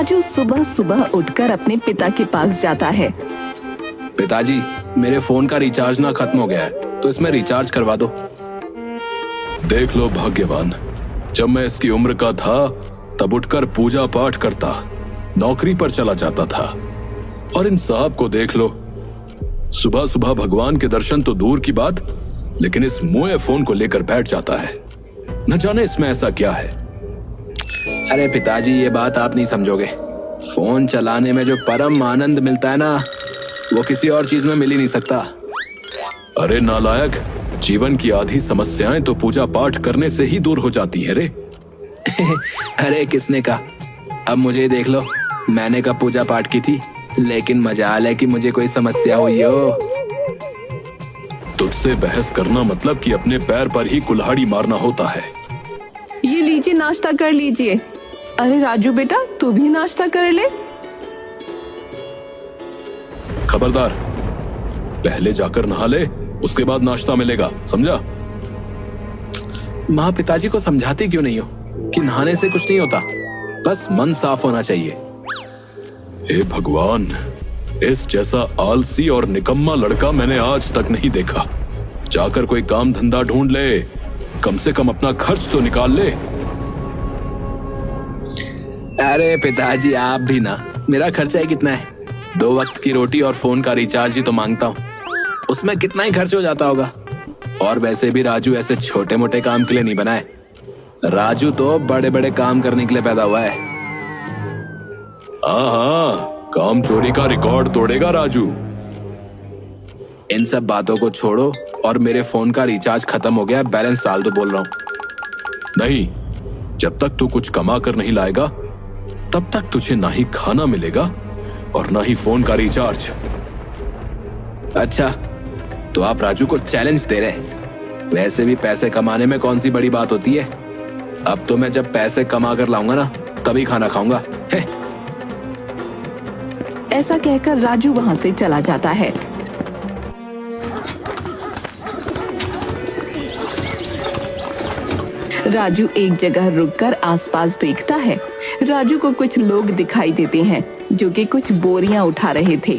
राजू सुबह सुबह उठकर अपने पिता के पास जाता है। पिताजी, मेरे फोन का रिचार्ज ना खत्म हो गया है, तो इसमें रिचार्ज करवा दो। देख लो भाग्यवान, जब मैं इसकी उम्र का था तब उठकर पूजा पाठ करता, नौकरी पर चला जाता था, और इन साहब को देख लो, सुबह सुबह भगवान के दर्शन तो दूर की बात, लेकिन इस मुंह फोन को लेकर बैठ जाता है। न जाने इसमें ऐसा क्या है। अरे पिताजी, ये बात आप नहीं समझोगे। फोन चलाने में जो परम आनंद मिलता है ना, वो किसी और चीज में मिल ही नहीं सकता। अरे नालायक, जीवन की आधी समस्याएं तो पूजा पाठ करने से ही दूर हो जाती है रे। अरे किसने कहा? अब मुझे देख लो, मैंने कब पूजा पाठ की थी, लेकिन मजाल है कि मुझे कोई समस्या हुई हो। तुझसे बहस करना मतलब कि अपने पैर पर ही कुल्हाड़ी मारना होता है। ये लीजिए, नाश्ता कर लीजिए। अरे राजू बेटा, तू भी नाश्ता कर ले। खबरदार, पहले जाकर नहा ले, उसके बाद नाश्ता मिलेगा, समझा? माँ पिताजी को समझाती क्यों नहीं हो कि नहाने से कुछ नहीं होता, बस मन साफ होना चाहिए। हे भगवान, इस जैसा आलसी और निकम्मा लड़का मैंने आज तक नहीं देखा। जाकर कोई काम धंधा ढूंढ ले, कम से कम अपना खर्च तो निकाल ले। अरे पिताजी, आप भी ना, मेरा खर्चा ही कितना है? 2 वक्त की रोटी और फोन का रिचार्ज ही तो मांगता हूँ, उसमें कितना ही खर्च हो जाता होगा। और वैसे भी राजू ऐसे छोटे मोटे काम के लिए नहीं बना है। राजू तो बड़े बड़े काम करने के लिए पैदा हुआ है। हाँ, काम चोरी का रिकॉर्ड तोड़ेगा राजू। इन सब बातों को छोड़ो और मेरे फोन का रिचार्ज खत्म हो गया, बैलेंस डाल दो बोल रहा हूं। नहीं, जब तक तू कुछ कमा कर नहीं लाएगा तब तक तुझे ना ही खाना मिलेगा और ना ही फोन का रिचार्ज। अच्छा, तो आप राजू को चैलेंज दे रहे? वैसे भी पैसे कमाने में कौन सी बड़ी बात होती है। अब तो मैं जब पैसे कमा कर लाऊंगा ना, तभी खाना खाऊंगा। ऐसा कहकर राजू वहां से चला जाता है। राजू एक जगह रुककर आसपास देखता है। राजू को कुछ लोग दिखाई देते हैं जो कि कुछ बोरियां उठा रहे थे।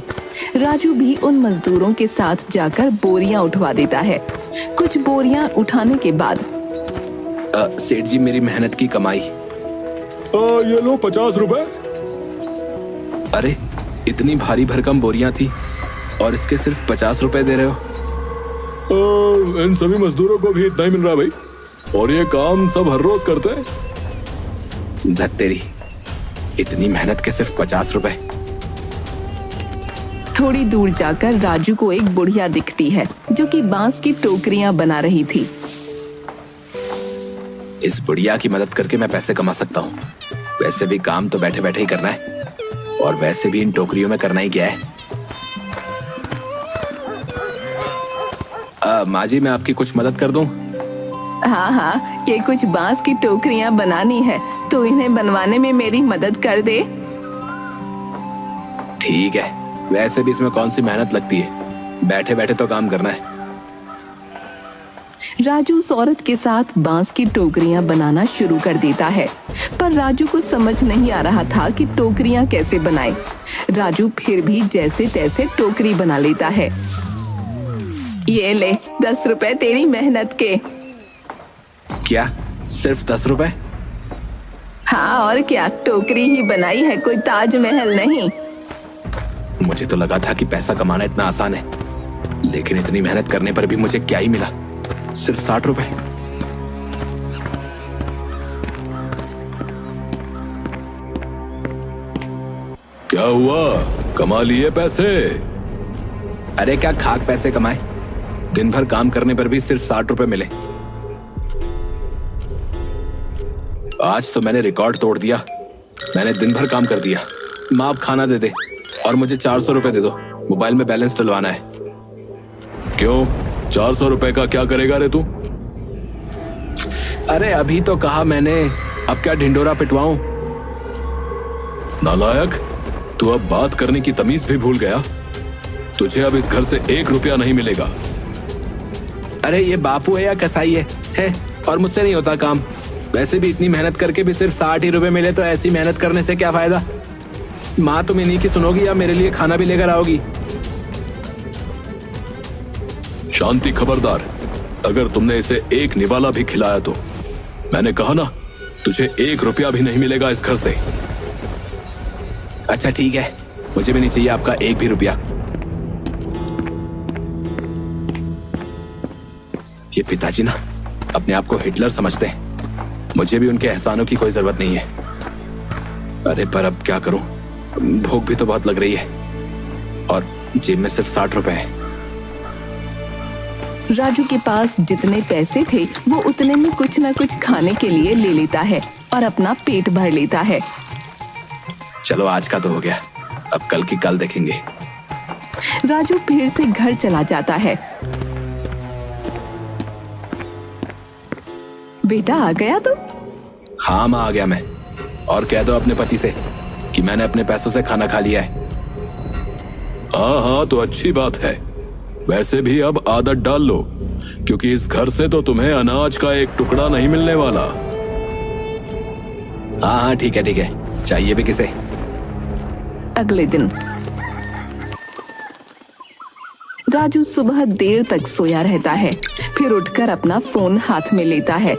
राजू भी उन मजदूरों के साथ जाकर बोरियां उठवा देता है। कुछ बोरियां उठाने के बाद, सेठ जी, मेरी मेहनत की कमाई। ये लो 50 रुपए। अरे, इतनी भारी भरकम बोरियां थी और इसके सिर्फ 50 रुपए दे रहे हो? इन सभी मजदूरों को भी इतना ही मिल रहा है भाई, और ये काम सब हर रोज करते हैं। धत तेरी, इतनी मेहनत के सिर्फ 50 रुपए। थोड़ी दूर जाकर राजू को एक बुढ़िया दिखती है जो कि बांस की टोकरियां बना रही थी। इस बुढ़िया की मदद करके मैं पैसे कमा सकता हूँ। वैसे भी काम तो बैठे बैठे ही करना है, और वैसे भी इन टोकरियों में करना ही क्या है। माँ जी, मैं आपकी कुछ मदद कर दूं? हाँ, ये कुछ बांस की टोकरियां बनानी है, तो इन्हें बनवाने में मेरी मदद कर दे। ठीक है, वैसे भी इसमें कौन सी मेहनत लगती है, बैठे बैठे तो काम करना है। राजू उस औरत के साथ बांस की टोकरियां बनाना शुरू कर देता है, पर राजू को समझ नहीं आ रहा था कि टोकरियां कैसे बनाए। राजू फिर भी जैसे तैसे टोकरी बना लेता है। ये ले 10 रुपए तेरी मेहनत के। क्या, सिर्फ 10 रुपए? हाँ, और क्या, टोकरी ही बनाई है, कोई ताजमहल नहीं। मुझे तो लगा था कि पैसा कमाना इतना आसान है, लेकिन इतनी मेहनत करने पर भी मुझे क्या ही मिला, सिर्फ 60 रुपए। क्या हुआ, कमा लिए पैसे? अरे क्या खाक पैसे कमाए, दिन भर काम करने पर भी सिर्फ 60 रुपए मिले। आज तो मैंने रिकॉर्ड तोड़ दिया, मैंने दिन भर काम कर दिया। माँ, आप खाना दे दे और मुझे 400 रुपए दे दो, मोबाइल में बैलेंस डलवाना है। क्यों, 400 रुपए का क्या करेगा रे तू? अरे अभी तो कहा मैंने, अब क्या ढिंडोरा पिटवाऊं? नालायक, तू अब बात करने की तमीज भी भूल गया। तुझे अब इस घर से 1 रुपया नहीं मिलेगा। अरे ये बापू है या कसाई है? और मुझसे नहीं होता काम। वैसे भी इतनी मेहनत करके भी सिर्फ 60 ही रुपए मिले, तो ऐसी मेहनत करने से क्या फायदा। माँ तुम इन्हीं की सुनोगी या मेरे लिए खाना भी लेकर आओगी? शांति, खबरदार, अगर तुमने इसे एक निवाला भी खिलाया तो मैंने कहा ना, तुझे 1 रुपया भी नहीं मिलेगा इस घर से। अच्छा ठीक है, मुझे भी नहीं चाहिए आपका 1 भी रुपया। ये पिताजी ना अपने आप को हिटलर समझते हैं। मुझे भी उनके एहसानों की कोई जरूरत नहीं है। अरे पर अब क्या करूं, भूख भी तो बहुत लग रही है और जेब में सिर्फ 60 रुपए हैं। राजू के पास जितने पैसे थे वो उतने में कुछ न कुछ खाने के लिए ले लेता है और अपना पेट भर लेता है। चलो आज का तो हो गया, अब कल की कल देखेंगे। राजू फिर से घर चला जाता है। बेटा आ गया तू? हाँ माँ, आ गया मैं। और कह दो अपने पति से कि मैंने अपने पैसों से खाना खा लिया है। हाँ हाँ, तो अच्छी बात है। वैसे भी अब आदत डाल लो, क्योंकि इस घर से तो तुम्हें अनाज का एक टुकड़ा नहीं मिलने वाला। हाँ हाँ ठीक है, चाहिए भी किसे। अगले दिन राजू सुबह देर तक सोया रहता है, फिर उठकर अपना फोन हाथ में लेता है।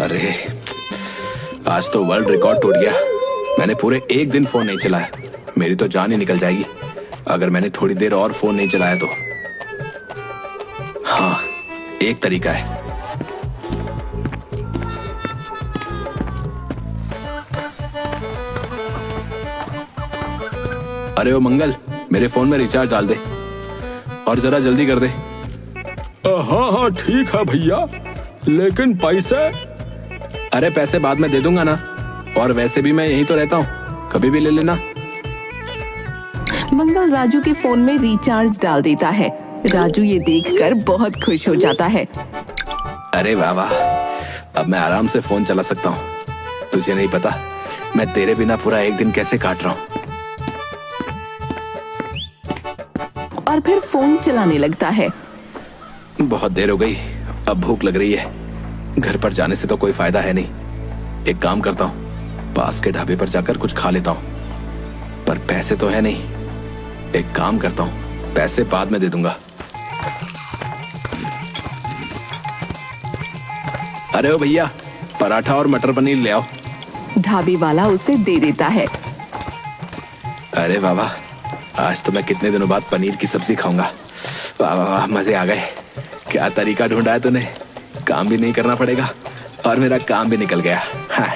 अरे आज तो वर्ल्ड रिकॉर्ड टूट गया। मैंने पूरे 1 दिन फोन नहीं चलाया। मेरी तो जान ही निकल जाएगी अगर मैंने थोड़ी देर और फोन नहीं चलाया तो। हाँ, एक तरीका है। अरे ओ मंगल, मेरे फोन में रिचार्ज डाल दे और जरा जल्दी कर दे। हाँ हाँ ठीक है भैया, लेकिन पैसे? अरे पैसे बाद में दे दूंगा ना, और वैसे भी मैं यहीं तो रहता हूँ, कभी भी ले लेना। मंगल राजू के फोन में रिचार्ज डाल देता है। राजू ये देखकर बहुत खुश हो जाता है। अरे वाह वाह, अब मैं आराम से फोन चला सकता हूँ। तुझे नहीं पता मैं तेरे बिना पूरा 1 दिन कैसे काट रहा हूँ। और फिर फोन चलाने लगता है। बहुत देर हो गई, अब भूख लग रही है। घर पर जाने से तो कोई फायदा है नहीं। एक काम करता हूँ, पास के ढाबे पर जाकर कुछ खा लेता हूँ। पर पैसे तो है नहीं। एक काम करता हूँ, पैसे बाद में दे दूंगा। अरे ओ भैया, पराठा और मटर पनीर ले आओ। ढाबे वाला उसे दे देता है। अरे वाह वाह, आज तो मैं कितने दिनों बाद पनीर की सब्जी खाऊंगा। वाह वाह वाह, मजे आ गए। क्या तरीका ढूंढा है तूने, काम भी नहीं करना पड़ेगा और मेरा काम भी निकल गया। हाँ।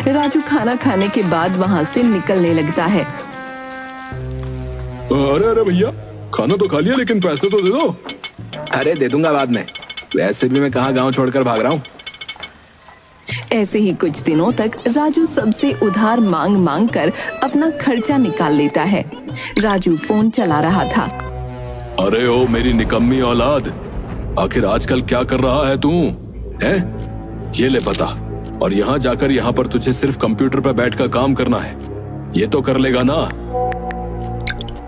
राजू खाना खाने के बाद वहाँ से निकलने लगता है। अरे अरे भैया, खाना तो खा लिया लेकिन पैसे तो दे दो। अरे दे दूंगा बाद में, वैसे भी मैं कहाँ गांव छोड़कर भाग रहा हूँ। ऐसे ही कुछ दिनों तक राजू सबसे उधार मांग मांग कर अपना खर्चा निकाल लेता है। राजू फोन चला रहा था। अरे ओ मेरी निकम्मी औलाद, आखिर आजकल क्या कर रहा है तू? हैं? ये ले पता, और यहाँ जाकर यहाँ पर तुझे सिर्फ कंप्यूटर पर बैठकर काम करना है। ये तो कर लेगा ना?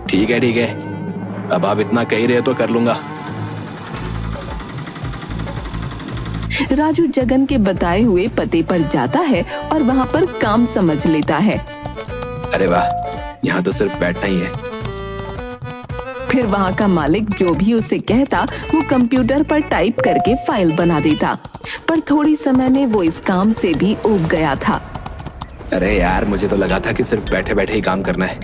ठीक है, अब आप इतना कह रहे हो तो कर लूंगा। राजू जगन के बताए हुए पते पर जाता है और वहाँ पर काम समझ लेता है। अरे वाह, यहाँ तो सिर्फ बैठना ही है। फिर वहाँ का मालिक जो भी उसे कहता वो कंप्यूटर पर टाइप करके फाइल बना देता, पर थोड़ी समय में वो इस काम से भी ऊब गया था। अरे यार, मुझे तो लगा था कि सिर्फ बैठे बैठे ही काम करना है,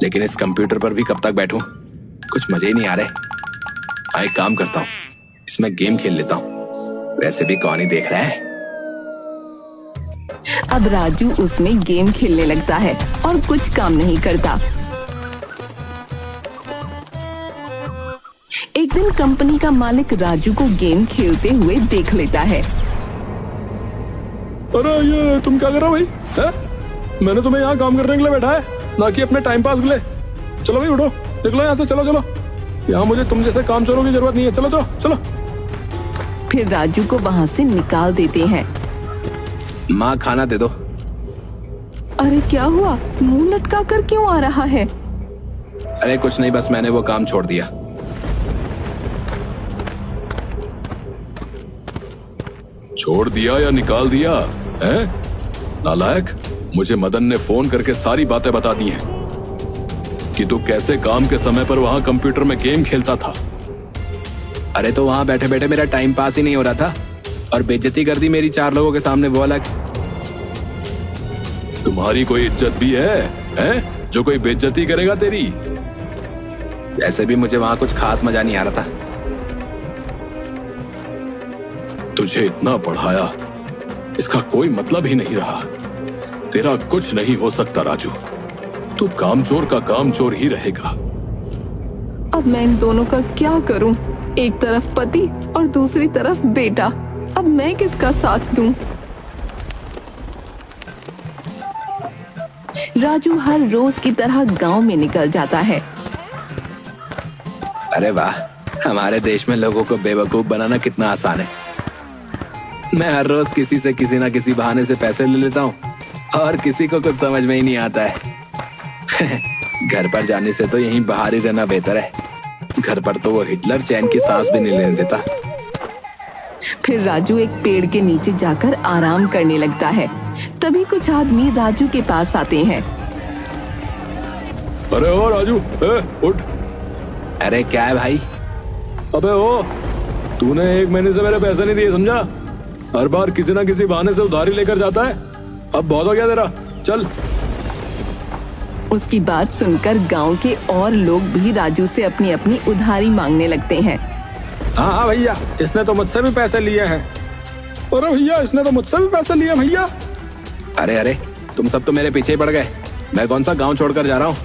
लेकिन इस कंप्यूटर पर भी कब तक बैठूं? कुछ मजे ही नहीं आ रहे। हाँ, एक काम करता हूँ, इसमें गेम खेल लेता हूँ, वैसे भी कौन ही देख रहा है। अब राजू उसमें गेम खेलने लगता है और कुछ काम नहीं करता। एक दिन कंपनी का मालिक राजू को गेम खेलते हुए देख लेता है। अरे ये तुम क्या कर रहे हो भाई? है? मैंने तुम्हें यहाँ काम करने के लिए बैठा है, ना कि अपने टाइम पास के लिए। चलो भाई उठो, निकलो यहाँ से, चलो। यहाँ मुझे तुम जैसे काम चोरों की जरूरत नहीं है। चलो। फिर राजू को वहाँ से निकाल देते हैं। माँ खाना दे दो। अरे क्या हुआ, मुंह लटका कर क्यों आ रहा है? अरे कुछ नहीं, बस मैंने वो काम छोड़ दिया। छोड़ दिया या निकाल दिया है? नालायक, मुझे मदन ने फोन करके सारी बातें बता दी हैं कि तू कैसे काम के समय पर वहां कंप्यूटर में गेम खेलता था। अरे तो वहां बैठे बैठे मेरा टाइम पास ही नहीं हो रहा था और बेइज्जती कर दी मेरी 4 लोगों के सामने, वो अलग। तुम्हारी कोई इज्जत भी है जो कोई बेइज्जती करेगा तेरी? ऐसे भी मुझे वहां कुछ खास मजा नहीं आ रहा था। तुझे इतना पढ़ाया, इसका कोई मतलब ही नहीं रहा। तेरा कुछ नहीं हो सकता राजू, तू कामचोर का कामचोर ही रहेगा। अब मैं इन दोनों का क्या करूं? एक तरफ पति और दूसरी तरफ बेटा। अब मैं किसका साथ दूं? राजू हर रोज की तरह गांव में निकल जाता है। अरे वाह, हमारे देश में लोगों को बेवकूफ बनाना कितना आसान है। मैं हर रोज किसी से किसी ना किसी बहाने से पैसे ले लेता हूँ और किसी को कुछ समझ में ही नहीं आता है। घर पर जाने से तो यहीं बाहर ही रहना बेहतर है। घर पर तो वो हिटलर चैन की सांस भी नहीं लेने देता। फिर राजू एक पेड़ के नीचे जाकर आराम करने लगता है। तभी कुछ आदमी राजू के पास आते हैं। अरे ओ राजू, उठ। अरे क्या है भाई? अबे ओ, तूने 1 महीने से मेरे पैसे नहीं दिए, समझा? हर बार किसी ना किसी बहाने से उधारी लेकर जाता है। अब बहुत हो गया तेरा, चल। उसकी बात सुनकर गांव के और लोग भी राजू से अपनी अपनी उधारी मांगने लगते हैं। हाँ भैया, इसने तो मुझसे भी पैसे लिए हैं। अरे भैया, इसने तो मुझसे भी पैसे लिए भैया। अरे अरे, तुम सब तो मेरे पीछे ही पड़ गए। मैं कौन सा गांव छोड़कर जा रहा हूँ?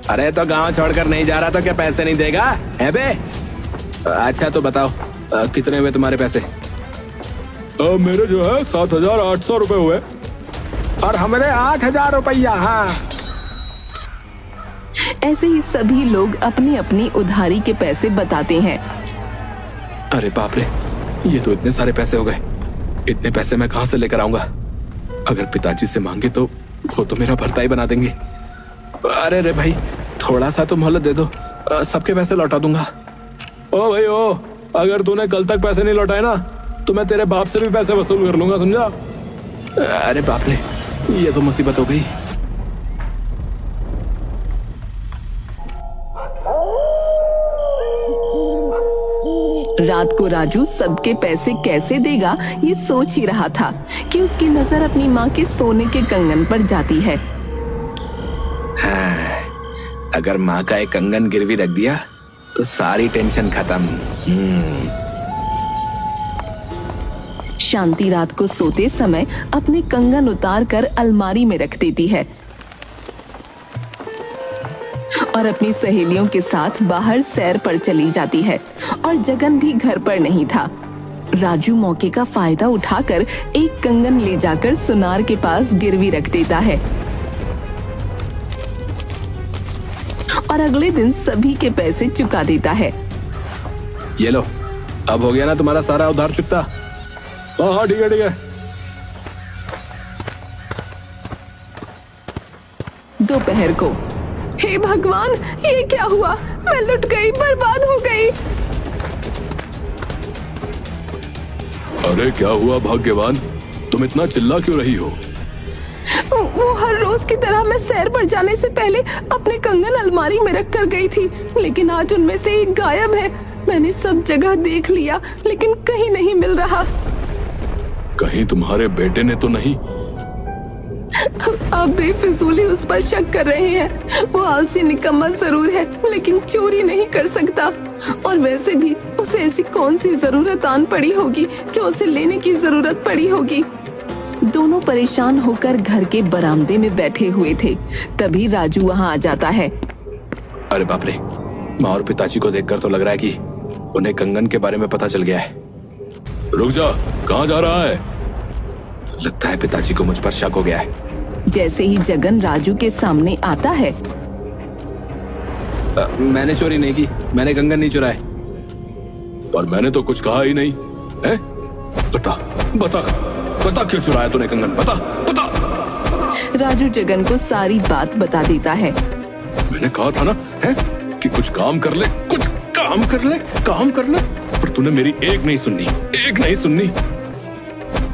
अरे तो गांव छोड़कर नहीं जा रहा तो क्या पैसे नहीं देगा है बे? अच्छा तो बताओ, कितने हुए तुम्हारे पैसे? मेरे जो है 7,800 रुपए हुए। और हमारे 8,000 रुपया। हाँ, ऐसे ही सभी लोग अपनी अपनी उधारी के पैसे बताते हैं। अरे बाप रे, ये तो इतने सारे पैसे हो गए। इतने पैसे मैं कहां से लेकर आऊंगा? अगर पिताजी से मांगे तो वो तो मेरा भरता ही बना देंगे। अरे रे भाई, थोड़ा सा तो मोहलत दे दो, सबके पैसे लौटा दूंगा। ओ भाई ओ, अगर तूने कल तक पैसे नहीं लौटाए ना तो मैं तेरे बाप से भी पैसे वसूल कर लूंगा, समझा? अरे बाप रे, ये तो मुसीबत हो गई। रात को राजू सबके पैसे कैसे देगा ये सोच ही रहा था कि उसकी नजर अपनी माँ के सोने के कंगन पर जाती है। हाँ, अगर माँ का एक कंगन गिरवी रख दिया तो सारी टेंशन खत्म। शांति रात को सोते समय अपने कंगन उतार कर अलमारी में रख देती है और अपनी सहेलियों के साथ बाहर सैर पर चली जाती है। और जगन भी घर पर नहीं था। राजू मौके का फायदा उठाकर एक कंगन ले जाकर सुनार के पास गिरवी रख देता है और अगले दिन सभी के पैसे चुका देता है। ये लो, अब हो गया ना तुम्हारा सारा उधार चुकता? हाँ ठीक है ठीक है। दोपहर को, हे भगवान, ये क्या हुआ? मैं लुट गई, बर्बाद हो गई। अरे क्या हुआ भाग्यवान, तुम इतना चिल्ला क्यों रही हो? वो हर रोज की तरह मैं सैर पर जाने से पहले अपने कंगन अलमारी में रख कर गई थी, लेकिन आज उनमें से एक गायब है। मैंने सब जगह देख लिया लेकिन कहीं नहीं मिल रहा। कहीं तुम्हारे बेटे ने तो नहीं? आप बेफिजूली उस पर शक कर रहे हैं। वो आलसी निकम्मा जरूर है लेकिन चोरी नहीं कर सकता। और वैसे भी उसे ऐसी कौन सी जरूरत आन पड़ी होगी जो उसे लेने की जरूरत पड़ी होगी। दोनों परेशान होकर घर के बरामदे में बैठे हुए थे। तभी राजू वहां आ जाता है। अरे बाप रे, माँ और पिताजी को देखकर तो लग रहा है कि उन्हें कंगन के बारे में पता चल गया है। रुक जा, कहाँ जा रहा है? लगता है पिताजी को मुझ पर शक हो गया है। जैसे ही जगन राजू के सामने आता है, मैंने चोरी नहीं की, मैंने कंगन नहीं चुराए। पर मैंने तो कुछ कहा ही नहीं है। बता बता बता, क्यों चुराया तूने कंगन? बता बता। राजू जगन को सारी बात बता देता है। मैंने कहा था ना है कि कुछ काम कर ले, कुछ काम कर ले, काम कर ले, पर तूने मेरी एक नहीं सुननी, एक नहीं सुननी।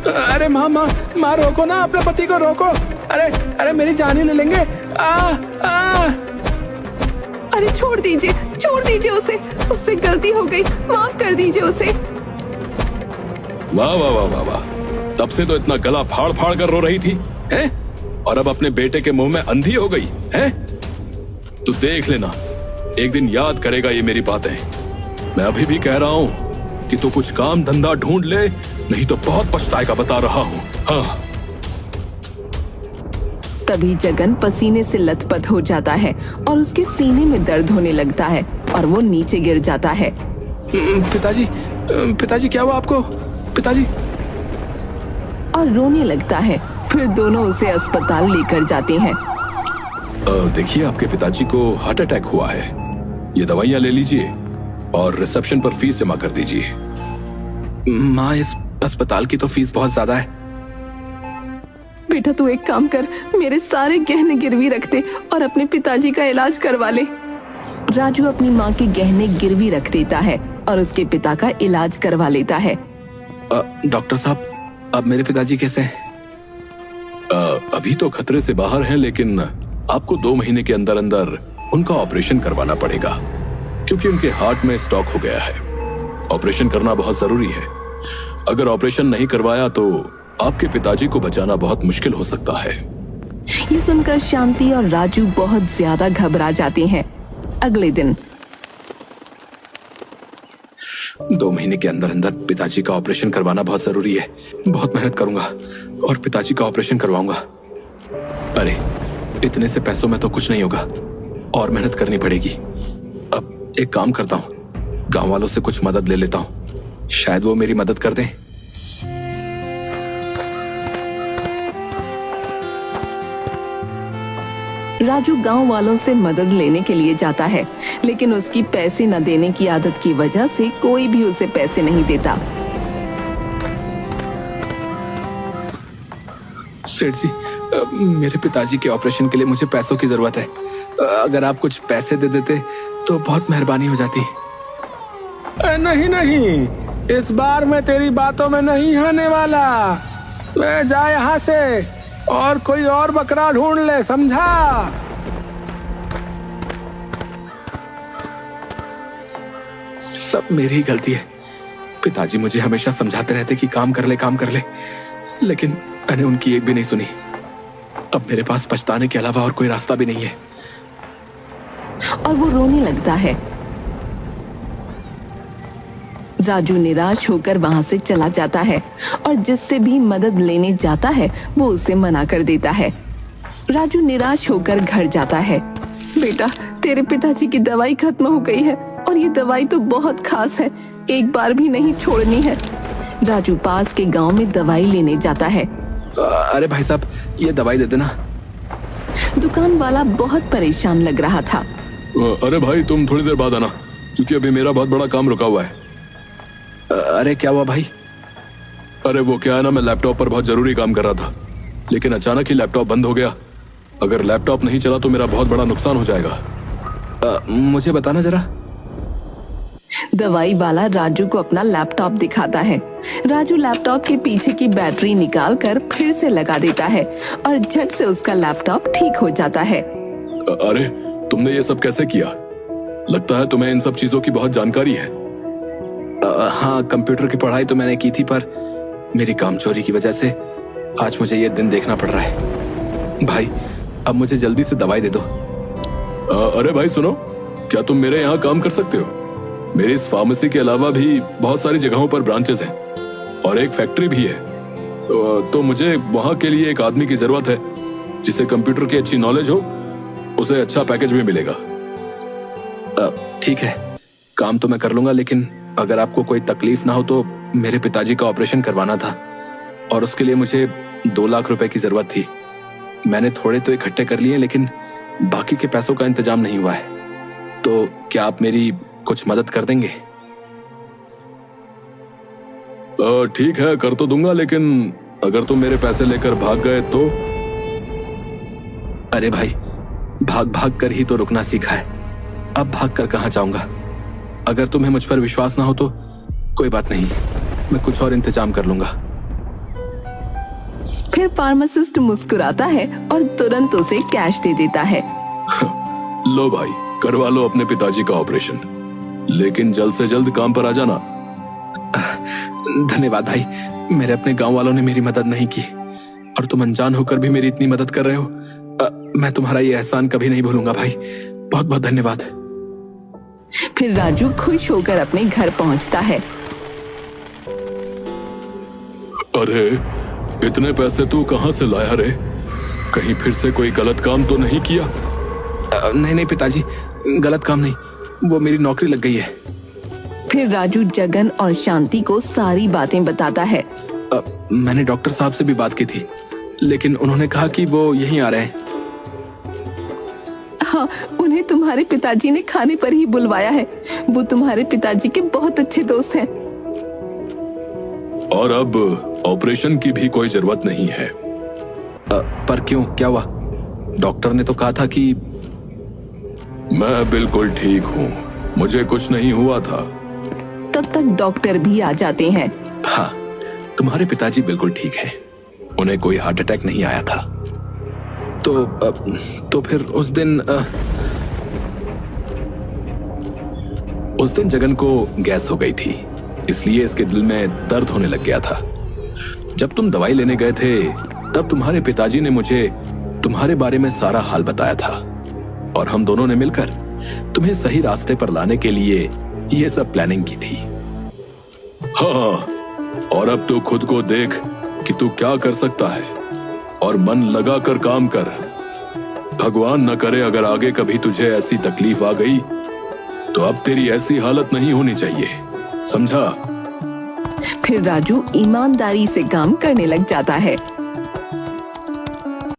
अरे माँ माँ माँ, रोको ना, अपने पति को रोको। अरे अरे मेरी जान ही ले लेंगे। अरे छोड़ दीजिए उसे, उससे गलती हो गई, माफ कर दीजिए उसे। वाह वाह वाह वाह वाह, तब से तो इतना गला फाड़ फाड़ कर रो रही थी, हैं? और अब अपने बेटे के मुंह में अंधी हो गई, हैं? तू देख लेना, एक दिन याद करेगा ये मेरी बातें। मैं अभी भी कह रहा हूँ कि तू कुछ काम धंधा ढूंढ ले, नहीं तो बहुत पछताएगा, बता रहा हूँ। हाँ। तभी जगन पसीने से लथपथ हो जाता है और उसके सीने में दर्द होने लगता है और वो नीचे गिर जाता है। पिताजी क्या हुआ आपको? पिताजी। और रोने लगता है। फिर दोनों उसे अस्पताल लेकर जाते हैं। देखिए, आपके पिताजी को हार्ट अटैक हुआ है। ये दवाइयाँ ले लीजिए और रिसेप्शन पर फीस जमा कर दीजिए। माँ, इस अस्पताल की तो फीस बहुत ज्यादा है। बेटा तू एक काम कर, मेरे सारे गहने गिरवी रख दे और अपने पिताजी का इलाज करवा ले। राजू अपनी माँ के गहने गिरवी रख देता है और उसके पिता का इलाज करवा लेता है। डॉक्टर साहब, अब मेरे पिताजी कैसे हैं? अभी तो खतरे से बाहर हैं, लेकिन आपको 2 महीने के अंदर अंदर उनका ऑपरेशन करवाना पड़ेगा, क्योंकि उनके हार्ट में स्टॉक हो गया है। ऑपरेशन करना बहुत जरूरी है। अगर ऑपरेशन नहीं करवाया तो आपके पिताजी को बचाना बहुत मुश्किल हो सकता है। ये सुनकर शांति और राजू बहुत ज्यादा घबरा जाते हैं। अगले दिन 2 महीने के अंदर अंदर पिताजी का ऑपरेशन करवाना बहुत जरूरी है। बहुत मेहनत करूंगा और पिताजी का ऑपरेशन करवाऊंगा। अरे, इतने से पैसों में तो कुछ नहीं होगा, और मेहनत करनी पड़ेगी। अब एक काम करता हूँ, गांव वालों से कुछ मदद ले लेता हूँ, शायद वो मेरी मदद कर दें। राजू गांव वालों से मदद लेने के लिए जाता है, लेकिन उसकी पैसे न देने की आदत की वजह से कोई भी उसे पैसे नहीं देता। सेठ जी, मेरे पिताजी के ऑपरेशन के लिए मुझे पैसों की जरूरत है। अगर आप कुछ पैसे दे देते तो बहुत मेहरबानी हो जाती। नहीं, इस बार मैं तेरी बातों में नहीं आने वाला। मैं जा यहाँ से और कोई और बकरा ढूंढ ले, समझा? सब मेरी ही गलती है। पिताजी मुझे हमेशा समझाते रहते कि काम कर ले, लेकिन मैंने उनकी एक भी नहीं सुनी। अब मेरे पास पछताने के अलावा और कोई रास्ता भी नहीं है। और वो रोने लगता है। राजू निराश होकर वहां से चला जाता है और जिससे भी मदद लेने जाता है वो उसे मना कर देता है। राजू निराश होकर घर जाता है। बेटा, तेरे पिताजी की दवाई खत्म हो गई है और ये दवाई तो बहुत खास है, एक बार भी नहीं छोड़नी है। राजू पास के गांव में दवाई लेने जाता है। अरे भाई साहब, ये दवाई दे देना। दुकान वाला बहुत परेशान लग रहा था। अरे भाई, तुम थोड़ी देर बाद आना, क्योंकि अभी मेरा बहुत बड़ा काम रुका हुआ है। अरे क्या हुआ भाई? अरे वो क्या है ना, मैं लैपटॉप पर बहुत जरूरी काम कर रहा था, लेकिन अचानक ही लैपटॉप बंद हो गया। अगर लैपटॉप नहीं चला तो मेरा बहुत बड़ा नुकसान हो जाएगा। मुझे बताना जरा। दवाई वाला राजू को अपना लैपटॉप दिखाता है। राजू लैपटॉप के पीछे की बैटरी निकालकर फिर से लगा देता है और झट से उसका लैपटॉप ठीक हो जाता है। अरे, तुमने ये सब कैसे किया? लगता है तुम्हें इन सब चीजों की बहुत जानकारी है। हाँ, कंप्यूटर की पढ़ाई तो मैंने की थी, पर मेरी कामचोरी की वजह से आज मुझे ये दिन देखना पड़ रहा है। भाई, अब मुझे जल्दी से दवाई दे दो। अरे भाई सुनो, क्या तुम मेरे यहाँ काम कर सकते हो? मेरी इस फार्मेसी के अलावा भी बहुत सारी जगहों पर ब्रांचेस हैं और एक फैक्ट्री भी है। तो मुझे वहाँ के लिए एक आदमी की जरूरत है जिसे कंप्यूटर की अच्छी नॉलेज हो, उसे अच्छा पैकेज भी मिलेगा। ठीक है, काम तो मैं कर लूंगा, लेकिन अगर आपको कोई तकलीफ ना हो तो मेरे पिताजी का ऑपरेशन करवाना था और उसके लिए मुझे 2 लाख रुपए की जरूरत थी। मैंने थोड़े तो इकट्ठे कर लिए, लेकिन बाकी के पैसों का इंतजाम नहीं हुआ है। तो क्या आप मेरी कुछ मदद कर देंगे? ठीक है, कर तो दूंगा, लेकिन अगर तुम मेरे पैसे लेकर भाग गए तो? अरे भाई, भाग कर ही तो रुकना सीखा है, अब भाग कर कहां जाऊंगा? अगर तुम्हें मुझ पर विश्वास ना हो तो कोई बात नहीं, मैं कुछ और इंतजाम कर लूंगा। फिर फार्मासिस्ट मुस्कुराता है और तुरंत उसे कैश दे देता है। लो भाई, करवा लो अपने पिताजी का ऑपरेशन, लेकिन जल्द से जल्द काम पर आ जाना। धन्यवाद भाई, मेरे अपने गांव वालों ने मेरी मदद नहीं की और तुम अनजान होकर भी मेरी इतनी मदद कर रहे हो। मैं तुम्हारा ये एहसान कभी नहीं भूलूंगा भाई, बहुत बहुत धन्यवाद। फिर राजू खुश होकर अपने घर पहुंचता है। अरे इतने पैसे तू कहाँ से लाया रे? कहीं फिर से कोई गलत काम तो नहीं किया? नहीं पिताजी, गलत काम नहीं, वो मेरी नौकरी लग गई है। फिर राजू जगन और शांति को सारी बातें बताता है। मैंने डॉक्टर साहब से भी बात की थी, लेकिन उन्होंने कहा कि वो यहीं आ रहे हैं। हाँ, उन्हें तुम्हारे पिताजी ने खाने पर ही बुलवाया है। वो तुम्हारे पिताजी के बहुत अच्छे दोस्त हैं। और अब ऑपरेशन की भी कोई जरूरत नहीं है। पर क्यों, क्या हुआ? डॉक्टर ने तो कहा था कि मैं बिल्कुल ठीक हूँ, मुझे कुछ नहीं हुआ था। तब तक डॉक्टर भी आ जाते हैं। हाँ, तुम्हारे पिताजी बिल्कुल ठीक हैं, उन्हें कोई हार्ट अटैक नहीं आया था। तो फिर उस दिन जगन को गैस हो गई थी, इसलिए इसके दिल में दर्द होने लग गया था। जब तुम दवाई लेने गए थे तब तुम्हारे पिताजी ने मुझे तुम्हारे बारे में सारा हाल बताया था और हम दोनों ने मिलकर तुम्हें सही रास्ते पर लाने के लिए ये सब प्लानिंग की थी। हाँ, और अब तो खुद को देख कि तू क्या कर सकता है और मन लगा कर काम कर। भगवान न करे अगर आगे कभी तुझे ऐसी तकलीफ आ गई तो अब तेरी ऐसी हालत नहीं होनी चाहिए, समझा? फिर राजू ईमानदारी से काम करने लग जाता है।